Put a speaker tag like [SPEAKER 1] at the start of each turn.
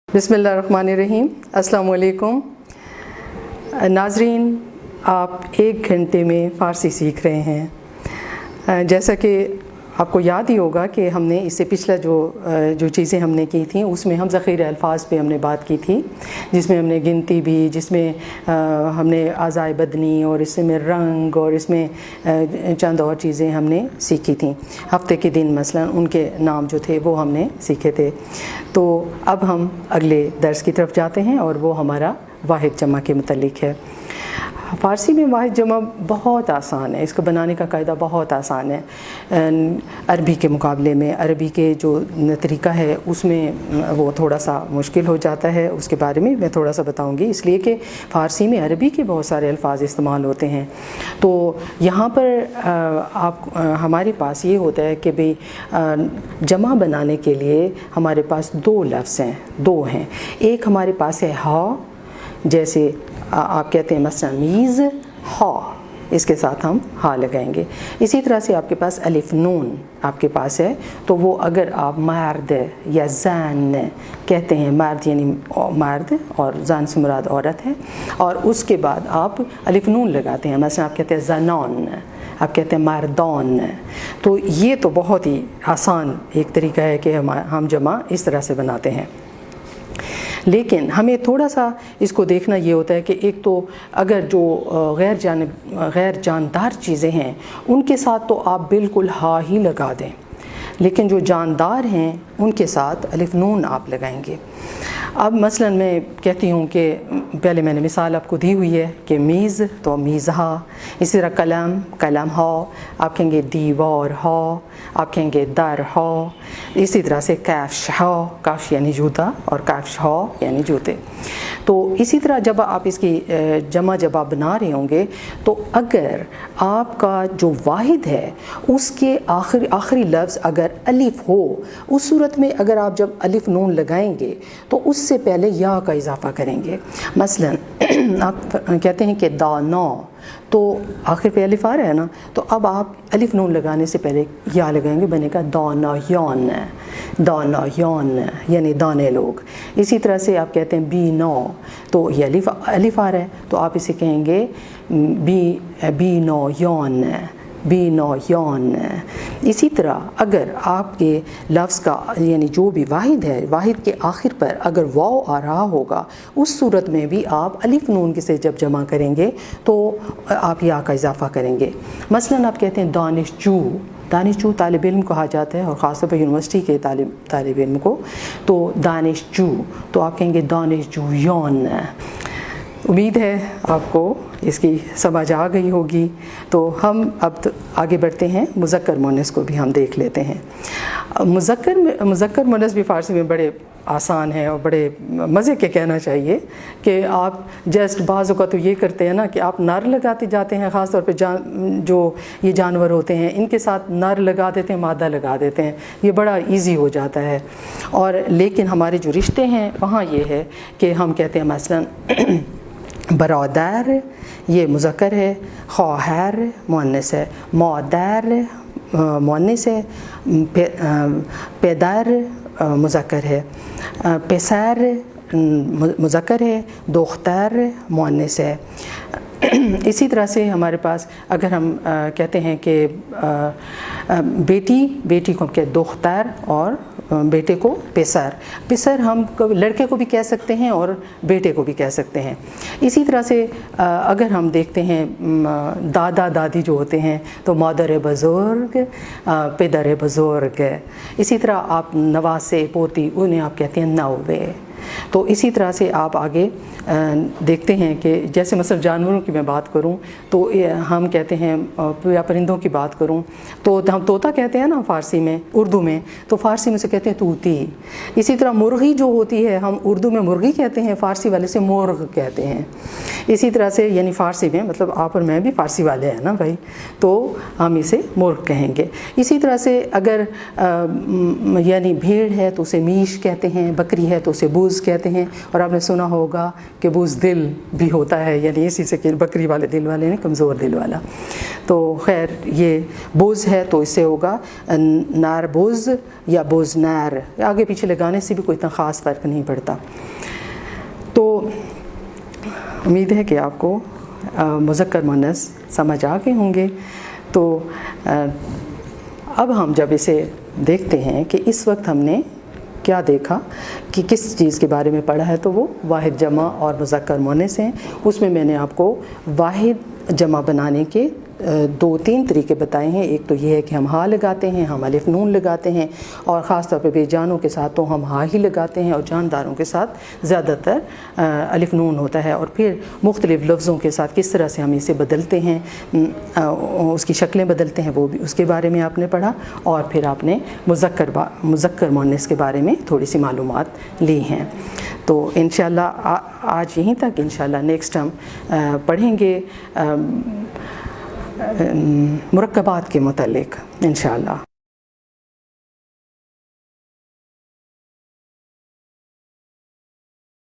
[SPEAKER 1] बिस्मिल्लाहिर्रहमानिर्रहीम। अस्सलाम वालेकुम नाज़रीन, आप 1 घंटे में फ़ारसी सीख रहे हैं। जैसा कि आपको याद ही होगा कि हमने इससे पिछला जो चीज़ें हमने की थी उसमें हम ज़ख़ीर अल्फाज पे हमने बात की थी, जिसमें हमने गिनती भी, जिसमें हमने आज़ाए बदनी और इसमें रंग और इसमें चंद और चीज़ें हमने सीखी थी। हफ़्ते के दिन मसलन उनके नाम जो थे वो हमने सीखे थे। तो अब हम अगले दर्स की तरफ जाते हैं और वो हमारा वाहिद जमा के मुतल्लिक़ है। फ़ारसी में वाहिद जमा बहुत आसान है, इसको बनाने का कायदा बहुत आसान है अरबी के मुकाबले में। अरबी के जो तरीका है उसमें वो थोड़ा सा मुश्किल हो जाता है, उसके बारे में मैं थोड़ा सा बताऊंगी, इसलिए कि फ़ारसी में अरबी के बहुत सारे अल्फाज इस्तेमाल होते हैं। तो यहाँ पर हमारे पास ये होता है कि भाई जमा बनाने के लिए हमारे पास 2 लफ्ज़ हैं, 2 हैं। एक हमारे पास है हा, जैसे आप कहते हैं मसलन मीज़ हा, इसके साथ हम हा लगाएंगे। इसी तरह से आपके पास अलिफ नून आपके पास है, तो वो अगर आप मर्द या ज़ान कहते हैं, मर्द यानी मर्द और ज़ान से मुराद औरत है, और उसके बाद आप अलिफ नून लगाते हैं, मसलन आप कहते हैं ज़नान, आप कहते हैं मर्दान। तो ये तो बहुत ही आसान एक तरीका है कि हम जमा इस तरह से बनाते हैं। लेकिन हमें थोड़ा सा इसको देखना ये होता है कि एक तो अगर जो गैर जानदार चीज़ें हैं उनके साथ तो आप बिल्कुल हा ही लगा दें, लेकिन जो जानदार हैं उनके साथ अलिफ नून आप लगाएंगे। अब मसलन मैं कहती हूँ कि पहले मैंने मिसाल आपको दी हुई है कि मीज़ तो मीज़हा, इसी तरह कलम कलम हा, आप कहेंगे दीवार हा, आप कहेंगे दर हा, इसी तरह से कैफ्श हा, काफ्श यानी जूता और कैफ्श हा यानी जूते। तो इसी तरह जब आप इसकी जमा जब आप बना रहे होंगे तो अगर आपका जो वाहिद है उसके आखिरी लफ्ज़ अगर अलिफ हो, उस सूरत में अगर आप जब अलिफ नून लगाएंगे तो उससे पहले या का इजाफ़ा करेंगे। मसलन आप कहते हैं कि दाना, तो आखिर पे अलिफ आ रहा है ना, तो अब आप अलिफ नून लगाने से पहले या लगाएंगे, बनेगा दाना यान, दाना यान यानी दाने लोग। इसी तरह से आप कहते हैं बी नौ, तो ये अलिफ आ रहा है, तो आप इसे कहेंगे बी नौ यान, बी नौ यान। इसी तरह अगर आपके लफ्ज़ का यानी जो भी वाहिद है, वाहिद के आखिर पर अगर वाव आ रहा होगा, उस सूरत में भी आप अलिफ नून के से जब जमा करेंगे तो आप या का इजाफ़ा करेंगे। मसलन आप कहते हैं दानिशजू, दानिशजू तालिब इल्म कहा जाता है और ख़ासतौर पर यूनिवर्सिटी के तालिब इल्म को, तो दानिशजू, तो आप कहेंगे दानिशजू यान। उम्मीद है आपको इसकी समझ आ गई होगी। तो हम अब आगे बढ़ते हैं, मुज़क्कर मुअन्नस को भी हम देख लेते हैं। मुज़क्कर मुअन्नस भी फ़ारसी में बड़े आसान है और बड़े मज़े के कहना चाहिए कि आप जस्ट बाज़ का तो ये करते हैं ना कि आप नर लगाते जाते हैं, ख़ास तौर पे जो ये जानवर होते हैं इनके साथ नर लगा देते हैं, मादा लगा देते हैं, ये बड़ा इजी हो जाता है। और लेकिन हमारे जो रिश्ते हैं वहाँ ये है कि हम कहते हैं मसलन बरादर, ये मुज़क्कर है, ख़्वाहर मुअन्नस है, मादर मुअन्नस है, पेदर मुज़क्कर है, पेसर मुज़क्कर है, दोख्तर मुअन्नस है। इसी तरह से हमारे पास अगर हम कहते हैं कि बेटी को हम कहते दोख्तर और बेटे को पेसर, पेसर हम लड़के को भी कह सकते हैं और बेटे को भी कह सकते हैं। इसी तरह से अगर हम देखते हैं दादा दादी जो होते हैं तो मादर बुज़ुर्ग, पेदर बुज़ुर्ग। इसी तरह आप नवासे पोती, उन्हें आप कहते हैं नौवे। तो इसी तरह से आप आगे देखते हैं कि जैसे मतलब जानवरों की मैं बात करूं तो हम कहते हैं, या परिंदों की बात करूं तो हम तोता कहते हैं ना फ़ारसी में, उर्दू में, तो फ़ारसी में से कहते हैं तूती। इसी तरह मुर्गी जो होती है हम उर्दू में मुर्गी कहते हैं, फ़ारसी वाले से मुर्ग कहते हैं। इसी तरह से यानी फ़ारसी में, मतलब आप और मैं भी फ़ारसी वाले हैं ना भाई, तो हम इसे मुर्ग कहेंगे। इसी तरह से अगर यानी भेड़ है तो उसे मीश कहते हैं, बकरी है तो उसे बुज़ بوز کہتے ہیں، اور آپ نے سنا ہوگا کہ بوز دل بھی ہوتا ہے، یعنی اسی سے کہ بکری والے دل والے نہیں، کمزور دل والا. تو خیر یہ بوز ہے تو اس سے ہوگا نار بوز یا بوز نار، آگے پیچھے لگانے سے بھی کوئی اتنا خاص فرق نہیں پڑتا. تو امید ہے کہ آپ کو مذکر مؤنث سمجھ آ گئے ہوں گے. تو اب ہم جب اسے دیکھتے ہیں کہ اس وقت ہم نے کیا دیکھا کہ کس چیز کے بارے میں پڑھا ہے، تو وہ واحد جمع اور مذکر مؤنث ہیں. اس میں نے آپ کو واحد جمع بنانے کے 2-3 طریقے بتائے ہیں. ایک تو یہ ہے کہ ہم ہا لگاتے ہیں، ہم الف نون لگاتے ہیں، اور خاص طور پہ بے جانوں کے ساتھ تو ہم ہا ہی لگاتے ہیں، اور جانداروں کے ساتھ زیادہ تر الف نون ہوتا ہے. اور پھر مختلف لفظوں کے ساتھ کس طرح سے ہم اسے بدلتے ہیں، اس کی شکلیں بدلتے ہیں، وہ بھی اس کے بارے میں آپ نے پڑھا. اور پھر آپ نے مذکر مؤنث کے بارے میں تھوڑی سی معلومات لی ہیں. تو انشاءاللہ آج یہیں تک. انشاءاللہ نیکسٹ ہم پڑھیں گے مرکبات کے متعلق انشاءاللہ.